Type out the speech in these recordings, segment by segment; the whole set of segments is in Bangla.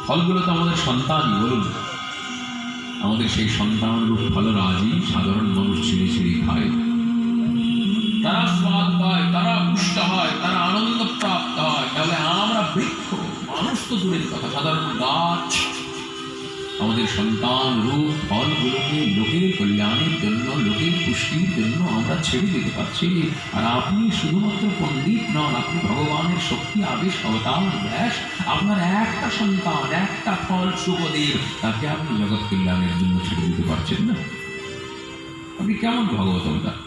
ফলগুলো তো আমাদের সন্তানই, বলুন। আমাদের সেই সন্তানরূপ ফলরাজি সাধারণ মানুষ ছিঁড়ে ছিঁড়ে খায়, তারা স্বাদ পায়, তারা পুষ্ট হয়, তারা আনন্দ প্রাপ্ত হয়। তাহলে আমরা বৃক্ষ, মানুষ তো দূরের কথা, সাধারণ গাছ আমাদের সন্তান রূপ ফলগুলোকে লোকের কল্যাণের জন্য, লোকের পুষ্টির জন্য আমরা ছেড়ে দিতে পারছি। আর আপনি শুধুমাত্র পণ্ডিত নন, আপনি ভগবানের শক্তি আবেশ অবতার ব্যাস। আপনার একটা সন্তান, একটা ফল সুখদেব, তাকে আপনি জগৎ কল্যাণের জন্য ছেড়ে দিতে পারছেন না। আপনি কেমন ভগবত অবতার?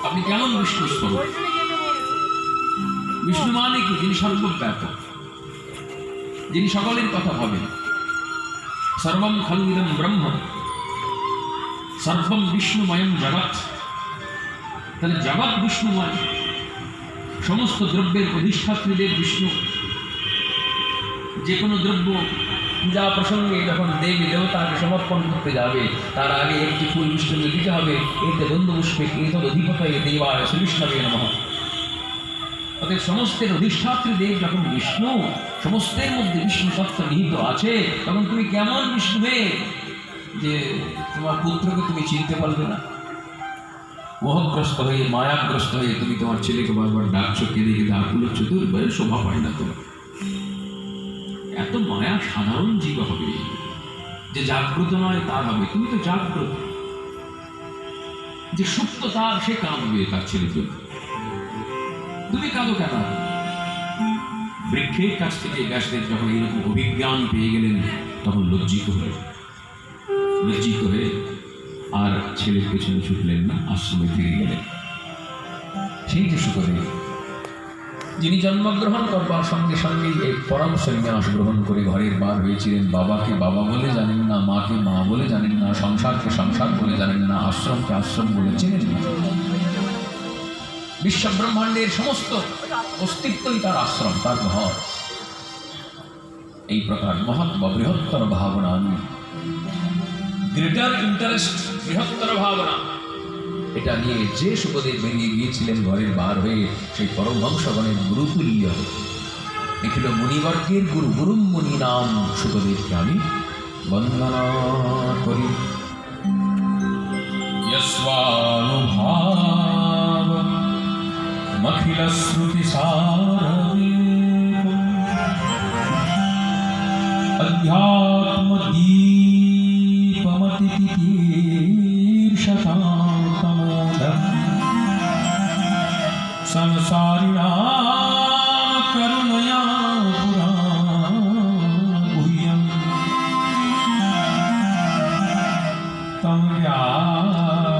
আপনি কেমন বিষ্ণু স্বরূপ? বিষ্ণু মানে কি? যিনি সর্বব্যাপক, যিনি সকলের কথা ভাবেন। সর্বম খলুদম ব্রহ্ম, সর্বম বিষ্ণুময়ম জগৎ। তাহলে জগৎ বিষ্ণুময়, সমস্ত দ্রব্যের অধিষ্ঠাত্রীদের বিষ্ণু। যে কোনো দ্রব্য পূজা প্রসঙ্গে যখন দেবী দেবতাকে সমর্পণ করতে যাবে, তার আগে একটি ফুল বিষ্ণুকে দিতে হবে। এতে বন্ধুপুষ্পে এতদ অধিপতয়ে দেবায় শ্রীবিষ্ণবে নমঃ। অতএব সমস্তের অধিষ্ঠাত্রী দেব যখন বিষ্ণু, সমস্তের মধ্যে বিষ্ণু সত্য নিহিত আছে, তখন তুমি কেমন বিষ্ণু হয়ে যে তোমার পুত্রকে তুমি চিনতে পারবে না? মোহগ্রস্ত হয়ে, মায়াগ্রস্ত হয়ে তুমি তোমার ছেলেকে বারবার ডাকছো, কেঁদে কেঁদে আকুল চতুর্বারে শোভা পায় না তোমার। এত মায়া সাধারণ জীব হবে, যে জাগ্রত নয় তার হবে। তুমি তো জাগ্রত, যে সুপ্ত তার সে কাঁদবে তার ছেলের জন্য। তুমি কাঁদো কেন? বৃক্ষের কাছ থেকে গাছদের যখন এইরকম অভিজ্ঞান পেয়ে গেলেন, তখন লজ্জিত হয়ে আর ছেলের পেছনে ছুটলেন না, আশ্রমে ফিরে গেলেন। সেই যে সুখদেব, যিনি জন্মগ্রহণ করবার সঙ্গে সঙ্গে এই পরম সন্ন্যাস গ্রহণ করে ঘরের বার হয়েছিলেন। বাবাকে বাবা বলে জানেন না, মাকে মা বলে জানেন না, সংসারকে সংসার বলে জানেন না, আশ্রমকে আশ্রম বলে চেনেন না। বিশ্ব ব্রহ্মাণ্ডের সমস্ত অস্তিত্বই তার আশ্রম, তার ঘর। এই প্রকার মহৎ বা বৃহত্তর ভাবনা, গ্রেটার ইন্টারেস্ট, বৃহত্তর ভাবনা, এটা নিয়ে যে সুখদেব বেরিয়ে গিয়েছিলেন ঘরের বার হয়ে, সেই পরমহংসগণের গুরুতুল্য নিখিল মুনিবর্গের গুরু, গুরুম মুনি নাম সুখদেবকে আমি বন্দনা করি। যস্বানুভাব অখিল শ্রুতি সারমেকম অধ্যাত্ম দীপমতি তিতীর্ষতামোদম সংসারিণাম করুণয়া পুরা গুহ্যম তম ব্যাসসোনো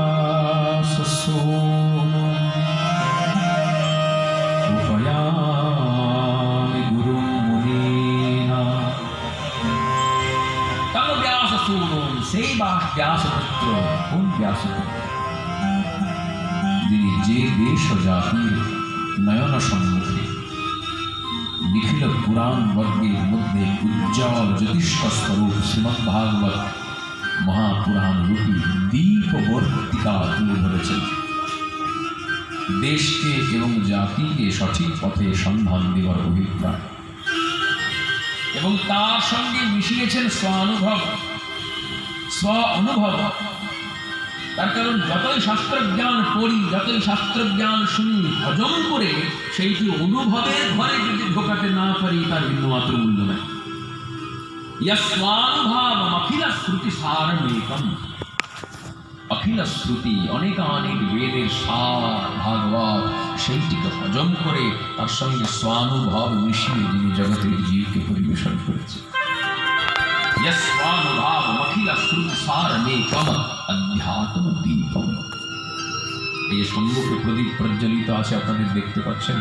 উপয়ামি গুরুম মুনিনা। তম ব্যাসসোনো, সেই ব্যাসপুত্র। কোন ব্যাসপুত্র? যিনি যে দেশ ও জাতির নয়ন সম্মুখে নিখিল পুরাণ বর্গের মধ্যে উজ্জ্বল জ্যোতিষ্ক স্বরূপ শ্রীমদ্ ভাগবত মহাপুরাণ রূপী দীপবর্তিকা তুলে ধরেছেন। দেশকে এবং জাতিকে সঠিক পথে সন্ধান দেওয়ার অভিপ্রায়, এবং তার সঙ্গে মিশিয়েছেন স্ব অনুভব। তার কারণ যতই শাস্ত্রজ্ঞান পড়ি, যতই শাস্ত্রজ্ঞান শুনি, হজম করে সেইটি অনুভবের ঘরে যদি ঢোকাতে না পারি, তার বিন্দুমাত্র মূল্য নেই। স্বানুভাব অখিল শ্রুতি সারমেকম। অখিল শ্রুতি, অনেক বেদের সার ভাগবত, সেইটিকে হজম করে তার সঙ্গে স্বানুভব মিশিয়ে যিনি জগতের জীবকে পরিবেশন করেছে। স্বানুভাব অখিল শ্রুতি সারমেকম অধ্যাত্ম দীপম। এই সম্মুখে প্রদীপ প্রজ্বলিত আছে, আপনাদের দেখতে পাচ্ছেন।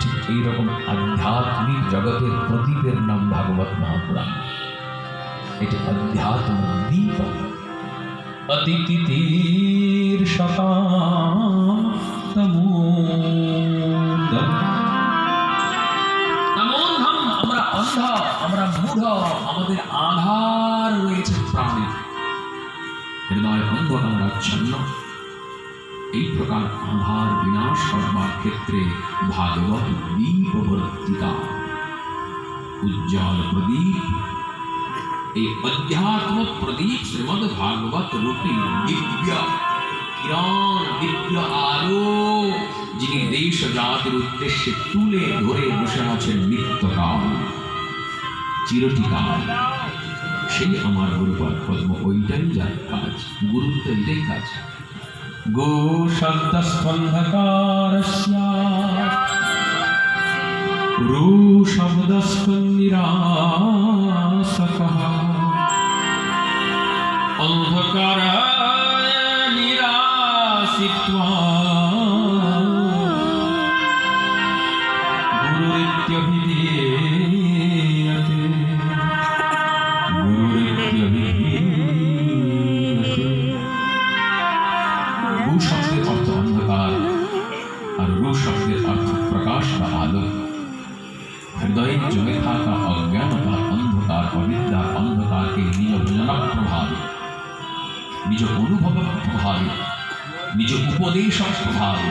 ঠিক এইরকম আধ্যাত্মিক জগতের প্রদীপের নাম ভাগবত মহাপুরাণ। এটি অধ্যাত্ম দীপম। অতিথিতীর্ষতামোদম। আমরা অন্ধ, আমরা মূঢ়, আমাদের আধার রয়েছে প্রাণে, হৃদয় অন্ধকার আচ্ছন্ন। এই প্রকার আধার বিনাশ করবার ক্ষেত্রে ভাগবত দীপবর্তিকা উজ্জ্বল প্রদীপ, এই অধ্যাত্ম প্রদীপ শ্রীমদ ভাগবত রূপী দিব্য কিরণ, দিব্য আলো, যিনি দেশ জাতির উদ্দেশ্যে তুলে ধরে বসে আছেন নিত্যকাল, চিরটিকাল, সেই আমার গুরুপদ পদ্ম। ওইটাই যার কাজ, গুরুর তো এটাই কাজ। গো শব্দস্কন্ধকারস্য রূ শব্দস্কন্নিরাসকঃ অন্ধকার নিরাসিত্বা গুরুরিত্যভিধীয়তে, গুরুরিত্যভিধীয়তে। গু শব্দের অর্থ অন্ধকার আর রূ শব্দের অর্থ প্রকাশ বা আলো। হৃদয়ে জমে থাকা অজ্ঞানতা, অন্ধকার, অবিদ্যার অন্ধকারকে নিজ ভজনা প্রভাবে, নিজ অনুভব প্রভাবে, নিজ উপদেশ প্রভাবে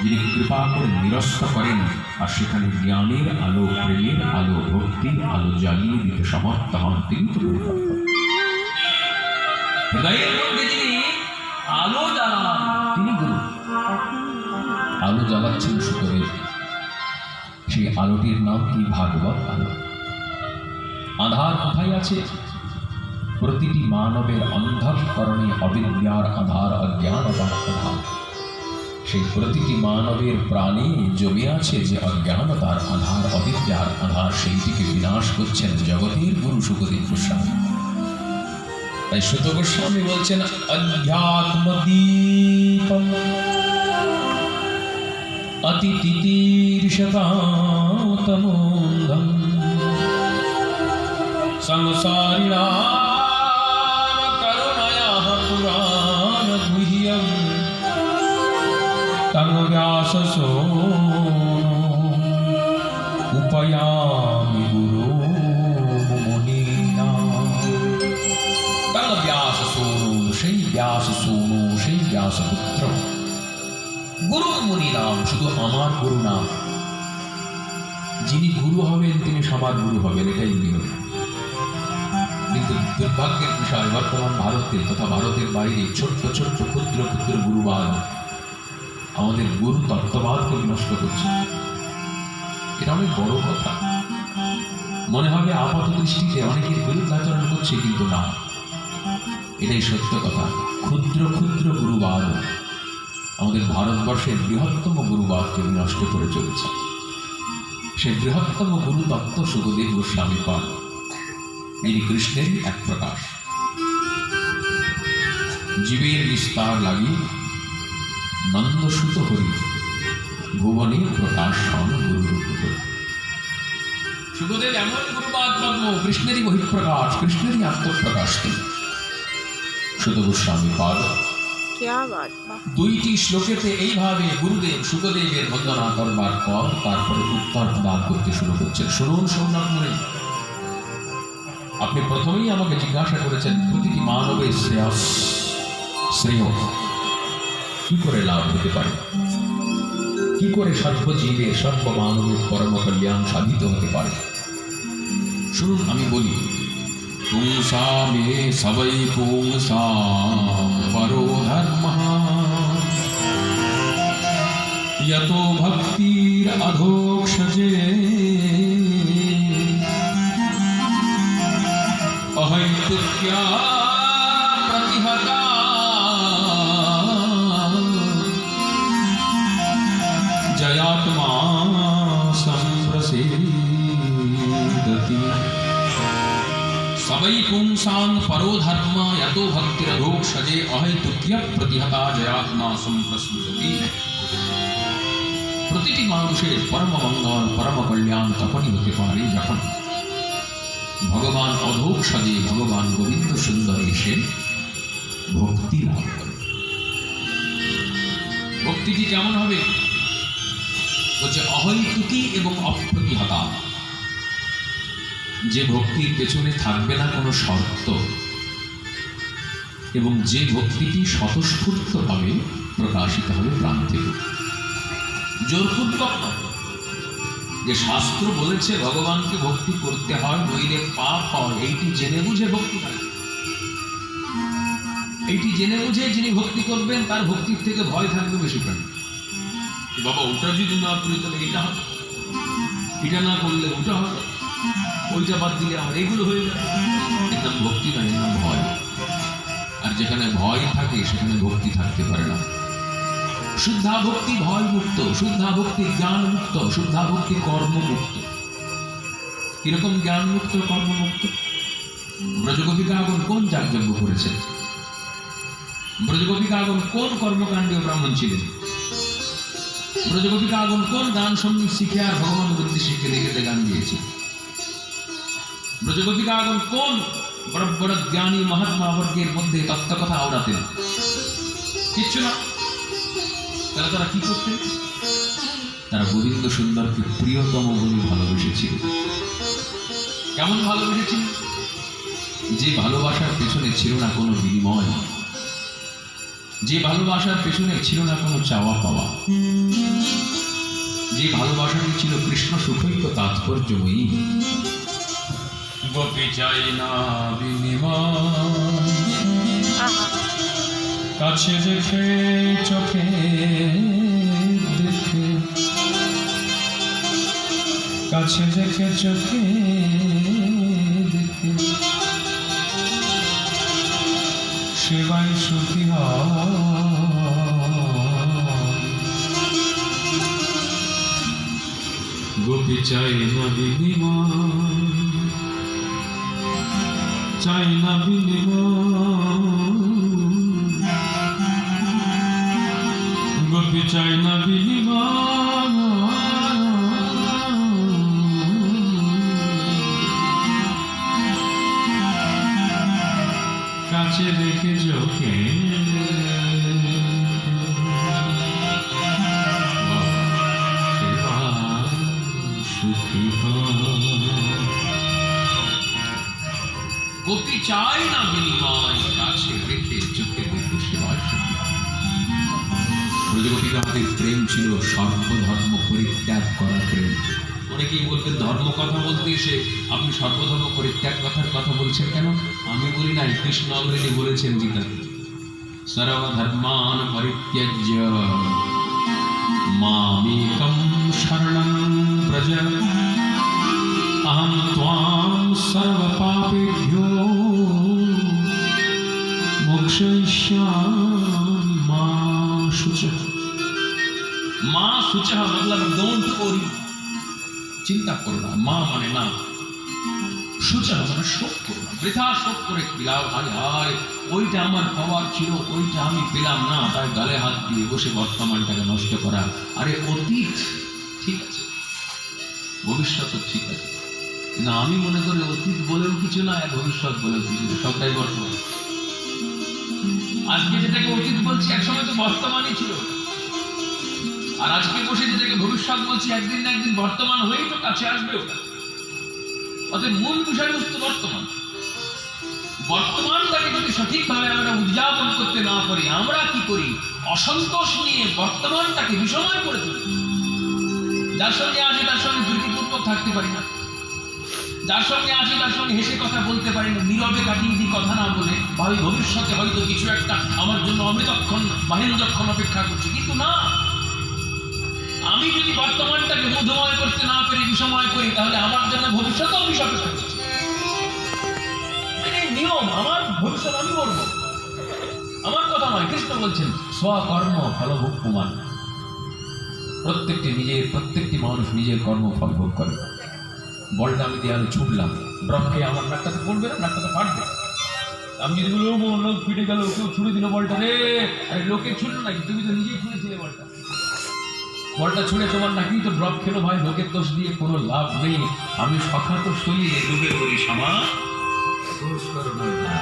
যিনি কৃপা করে নিরস্ত করেন আর সেখানে জ্ঞানের আলো, প্রেমের আলো, ভক্তির আলো জ্বালিয়ে দিতে সমর্থ হন, তিনি তো হৃদয়ের মধ্যে যিনি আলো জ্বালান তিনি গুরু। আলো জ্বালাচ্ছেন সুতরাং সেই আলোটির নাম কি? ভাগবত আলো। আধার কোথায় আছে? প্রতিটি মানবের অন্ধঃকরণে অবিদ্যার আধার, অজ্ঞানতার আধার। সেই প্রতিটি মানবের প্রাণে জমে আছে যে অজ্ঞানতার আধার, অবিদ্যার আধার, সেইটিকে বিনাশ করছেন জগতের গুরু শুকদেব গোস্বামী। তাই সুত গোস্বামী বলছেন অধ্যাত্মদীপম অতিতিতীর্ষতাতমোন্ধম সংসারিণাম করুণায়াঃ পুরাণগুহ্যম তং ব্যাসসোনো উপয়ামি গুরু মুনীনাম। তং ব্যাসসোনো, সেই ব্যাসসোনো, সেই ব্যাসপুত্র। গুরু মুনি নাম, শুধু আমার গুরু নাম। যিনি গুরু হবেন তিনি সবার গুরু হবেন, এটাই নিয়ম। কিন্তু দুর্ভাগ্যের বিষয়, বর্তমান ভারতে তথা ভারতের বাইরে ছোট্ট ছোট্ট ক্ষুদ্র ক্ষুদ্র গুরুবাদ আমাদের গুরু তত্ত্ববাদকে নষ্ট করছে। এটা অনেক বড় কথা। মনে হবে আপাত দৃষ্টিতে অনেকের বিরুদ্ধাচরণ করছে, কিন্তু না, এটাই সত্য কথা। ক্ষুদ্র ক্ষুদ্র গুরুবাদ আমাদের ভারতবর্ষের বৃহত্তম গুরুবাদকে নষ্ট করে চলেছে। সেই বৃহত্তম গুরু তত্ত্ব শুকদেব গোস্বামী পান, যিনি কৃষ্ণেরই এক প্রকাশ। জীবের বিস্তার লাগি নন্দসুত হরি ভুবনে প্রকাশ হন গুরুরূপ। শুকদেব এমন গুরুবাদ পদ্ম, কৃষ্ণেরই বহিঃপ্রকাশ, কৃষ্ণেরই আত্মপ্রকাশ। সুত গোস্বামী পাদ দুইটি শ্লোকেতে এইভাবে গুরুদেব শুকদেবের বন্দনা করবার পর তারপরে উত্তর প্রদান করতে শুরু করছেন। শুনুন সৌনক মুনি, আপনি প্রথমেই আমাকে জিজ্ঞাসা করেছেন প্রতিটি মানবের শ্রেয় কি করে লাভ হতে পারে, কি করে সর্বজীবের, সর্বমানবের পরম কল্যাণ সাধিত হতে পারে। শুনুন, আমি বলি, পুংসা মে সবই পুংসাম পরো ধর্মঃ यतो भक्तिर अधोक्षजे अहैतुक्या प्रतिहता जयात्मा संप्रसेदति सबई पुंसां परो धर्म यतो भक्तिरधोक्षजे अहैतुक्या प्रतिहता जयात्मा संप्रसेदति। প্রতিটি মানুষের পরম মঙ্গল, পরম কল্যাণ তখনই হতে পারে যখন ভগবান অধোক সাজে, ভগবান গোবিন্দ সুন্দর এসে ভক্তি লাভ করে। ভক্তিটি কেমন হবে? বলছে অহৈতুকী এবং অপ্রতিহতা, যে ভক্তির পেছনে থাকবে না কোনো শর্ত, এবং যে ভক্তিটি যে শাস্ত্র বলেছে ভগবানকে ভক্তি করতে হয়, নইলে পাপ হয়, এইটি জেনে বুঝে ভক্তি হয়। এইটি জেনে বুঝে যিনি ভক্তি করবেন তার ভক্তির থেকে ভয় থাকবে বেশি প্রাণী। বাবা ওটা যদি না করি তাহলে এটা হবে, এটা না করলে ওটা হবে, ওইটা বাদ দিলে আমার এগুলো হয়ে যাবে। এর নাম ভক্তি না, এর নাম ভয়। আর যেখানে ভয় থাকে সেখানে ভক্তি থাকতে পারে না। শুদ্ধা ভক্তি ভয় মুক্ত, শুদ্ধা ভক্তি জ্ঞান মুক্ত, শুদ্ধা ভক্তি কর্ম মুক্ত। কিরকম জ্ঞান মুক্ত কর্ম মুক্ত? ব্রজগোপিকাগণ কোন যাগযজ্ঞ করেছেন? ব্রজগোপিকাগণ কোন কর্মকাণ্ডীয় ব্রাহ্মণ ছিলেন? ব্রজগোপিকাগণ কোন গান সঙ্গীত শিখে আর ভগবান বুদ্ধি শিখে দেখে গান দিয়েছে? ব্রজগোপিকাগণ কোন বড় বড় জ্ঞানী মহাত্মা বর্গের মধ্যে তত্ত্ব কথা আওড়াতেন? কিচ্ছু না। তাহলে তারা কি করতেন? তারা গোবিন্দ সুন্দরকে প্রিয়তম বলে ভালোবেসেছিল। কেমন ভালোবেসেছিল? যে ভালোবাসার পেছনে ছিল না কোনো বিনিময়, যে ভালোবাসার পেছনে ছিল না কোনো চাওয়া পাওয়া, যে ভালোবাসাটি ছিল কৃষ্ণ সুখৈক্য তাৎপর্যময়ী। গোপী চাই না বিনিময়, কাছে দেখে চোখে দেখে, কাছে দেখে চোখে দেখে সেবাই সুখী হয়। গোপী চাই না বিনিময়, চাই না বিনিময়, গোপী চাই না বিনিময়, কাছে দেখে চোখে সুখী গোপী চাই না বিনিময়, কাছে রেখে চোখে দেখে সেবায় সুখী। ব্রজগোপিকাদের প্রেম ছিল সর্বধর্ম পরিত্যাগ করা প্রেম। অনেকেই বলবেন ধর্ম কথা বলতে এসে আপনি সর্বধর্ম পরিত্যাগ কথার কথা বলছেন কেন? আমি বলি নাই, কৃষ্ণ অলরেডি বলেছেন গীতাতে, সর্বধর্মান পরিত্যাজ্য মামেকং শরণং ব্রজ অহং ত্বাং সর্বপাপেভ্যো মোক্ষয়িষ্যামি মা শুচঃ। মা শুচঃ मतलब डोंट वरी, চিন্তা করো না। মা মানে না, শুচঃ মানে শোক করো না, বৃথা শোক করে বিলাও হায় হায় ওইটা আমার পাওয়ার ছিল, ওইটা আমি পেলাম না, তাই গালে হাত দিয়ে বসে বর্তমানটাকে নষ্ট করা। আরে অতীত ঠিক আছে, ভবিষ্যৎ ঠিক আছে, না আমি মনে করি অতীত বলেও কিছু না, আর ভবিষ্যৎ বলেও কিছু না, সবটাই বর্তমান। আজকে যেটাকে অতীত বলছি একসময় তো বর্তমানই ছিল, আর আজকে বসে যেটাকে ভবিষ্যৎ বলছি একদিন না একদিন বর্তমান হয়েই তো কাছে আসবে ওটা। অতএব মূল বিষয়বস্তু বর্তমান। বর্তমানটাকে যদি সঠিকভাবে আমরা উদযাপন করতে না পারি, আমরা কি করি? অসন্তোষ নিয়ে বর্তমানটাকে বিষময় করে তুলি। যার সঙ্গে আছি তার সঙ্গে প্রীতিপূর্বক থাকতে পারি না, যার সঙ্গে আছি তার সঙ্গে হেসে কথা বলতে পারি না, নীরবে কাটিয়ে দিই কথা না বলে, ভাবি ভবিষ্যতে হয়তো কিছু একটা আমার জন্য অমৃতক্ষণ মহেন্দ্রক্ষণ অপেক্ষা করছে। কিন্তু না, আমি যদি বর্তমানটাকে মধুময় করতে না পারি, বিষময় করি, তাহলে আমার জন্য ভবিষ্যৎ অভিশাপে থাকছে। নিয়ম, আমার ভবিষ্যৎ আমি করবো, আমার কথা নয়। কৃষ্ণ বলছেন স্বকর্ম ফলভোগ প্রমাণ। প্রত্যেকটি মানুষ নিজের কর্মফল ভোগ করে। বলটা আমি দেয়ালে ছুটলাম, ব্রহ্মকে আমার নাকটাতে পড়বে না, নাকটাতে ফাটবে। আমি যদি বলি লোক ফিটে গেল, কেউ ছুড়ে দিল বলটা, রে আরে লোকে ছুড়লো নাকি, তুমি তো নিজেই ছুঁড়েছিলে বলটা। বলটা ছুঁড়ে তোমার নাকি তো ব্রক খেলো ভাই, লোকের দোষ দিয়ে কোনো লাভ নেই। আমি সখাত শরীরে ডুবে পড়ি সামা, দোষ করো না,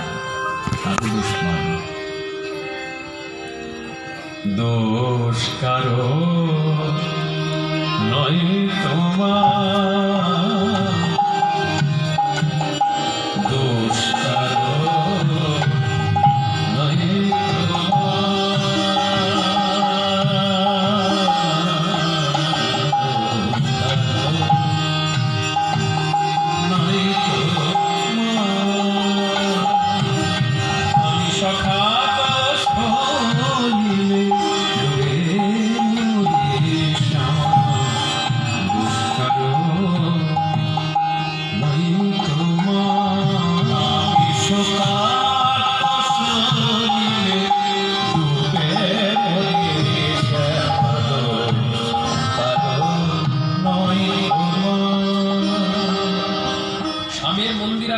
কারো দোষ নয়, দোষ কারো নয় তোমার, দোষ কারো নয় তোমার।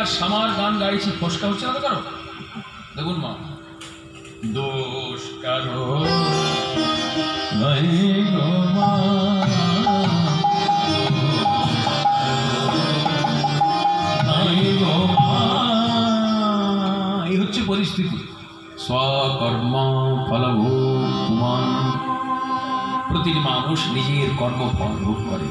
আর শ্যামার গান গাইছি, ফসকা হচ্ছে না তো কারো? দেখুন মা, দোষ কারো নাই গো মা, নাই গো মা। এই হচ্ছে পরিস্থিতি। স্বকর্ম ফলভোগ কুমান, প্রতিটি মানুষ নিজের কর্মফল ভোগ করে।